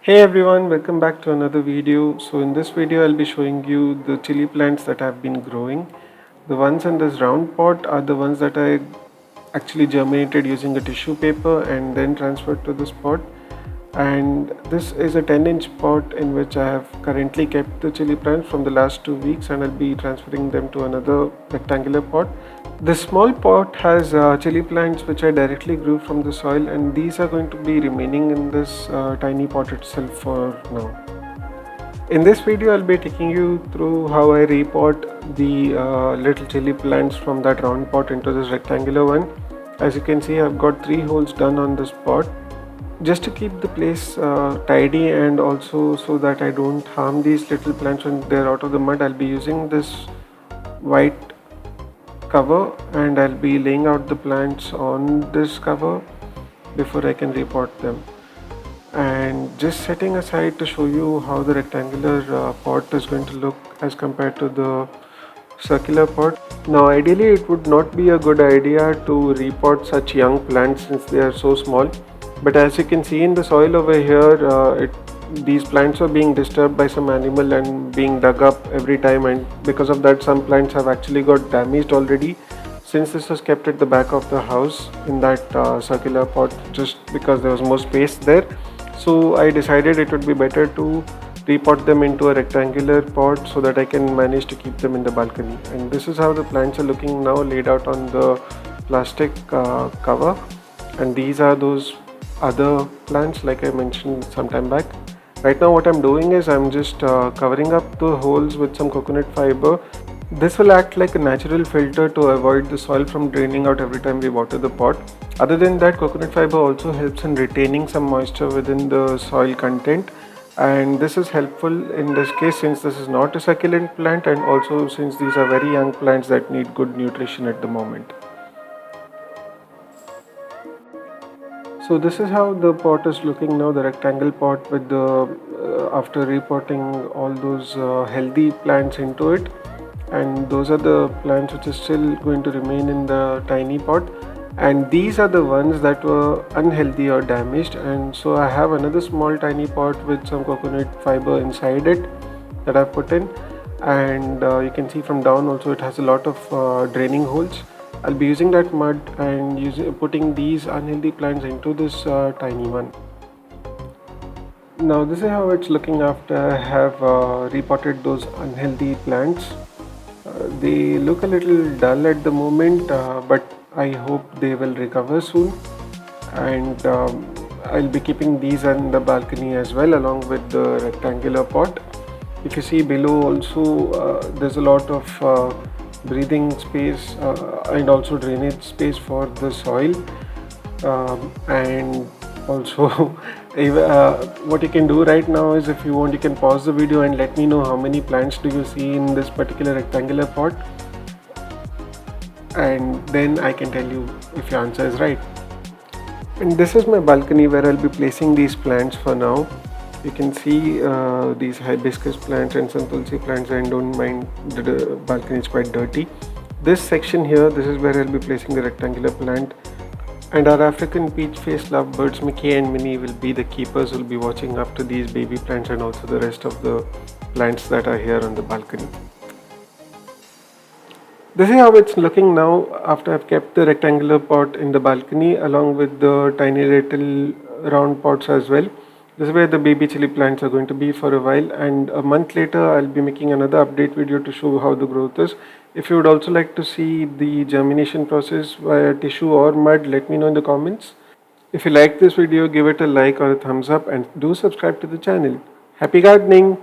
Hey everyone, welcome back to another video. So in this video I'll be showing you the chili plants that I've been growing. The ones in this round pot are the ones that I actually germinated using a tissue paper and then transferred to this pot. And this is a 10-inch pot in which I have currently kept the chili plants from the last 2 weeks, and I'll be transferring them to another rectangular pot. This small pot has chili plants which I directly grew from the soil, and these are going to be remaining in this tiny pot itself for now. In this video I'll be taking you through how I repot the little chili plants from that round pot into this rectangular one. As you can see, I've got 3 holes done on this pot. Just to keep the place tidy and also so that I don't harm these little plants when they're out of the mud, I'll be using this white cover and I'll be laying out the plants on this cover before I can repot them. And just setting aside to show you how the rectangular pot is going to look as compared to the circular pot. Now ideally it would not be a good idea to repot such young plants since they are so small, but as you can see in the soil over here, these plants are being disturbed by some animal and being dug up every time, and because of that some plants have actually got damaged already, since this was kept at the back of the house in that circular pot just because there was more space there. So I decided it would be better to repot them into a rectangular pot so that I can manage to keep them in the balcony. And this is how the plants are looking now, laid out on the plastic cover. And these are those other plants like I mentioned some time back. Right now what I'm doing is I'm just covering up the holes with some coconut fiber. This will act like a natural filter to avoid the soil from draining out every time we water the pot. Other than that, coconut fiber also helps in retaining some moisture within the soil content, and this is helpful in this case since this is not a succulent plant and also since these are very young plants that need good nutrition at the moment. So this is how the pot is looking now, the rectangle pot with the after repotting all those healthy plants into it, and those are the plants which are still going to remain in the tiny pot, and these are the ones that were unhealthy or damaged. And so I have another small tiny pot with some coconut fiber inside it that I've put in, and you can see from down also it has a lot of draining holes. I'll be using that mud and putting these unhealthy plants into this tiny one. Now this is how it's looking after I have repotted those unhealthy plants. They look a little dull at the moment, but I hope they will recover soon. And I'll be keeping these on the balcony as well along with the rectangular pot. If you see below also, there's a lot of breathing space and also drainage space for the soil, and also what you can do right now is, if you want, you can pause the video and let me know how many plants do you see in this particular rectangular pot, and then I can tell you if your answer is right. And this is my balcony where I'll be placing these plants for now. You can see these hibiscus plants and some tulsi plants, and don't mind the balcony is quite dirty. This section here, this is where I'll be placing the rectangular plant, and our African peach-faced lovebirds Mickey and Minnie will be the keepers who will be watching after these baby plants and also the rest of the plants that are here on the balcony. This is how it's looking now after I've kept the rectangular pot in the balcony along with the tiny little round pots as well. This is where the baby chili plants are going to be for a while, and a month later I'll be making another update video to show how the growth is. If you would also like to see the germination process via tissue or mud, let me know in the comments. If you like this video, give it a like or a thumbs up and do subscribe to the channel. Happy gardening!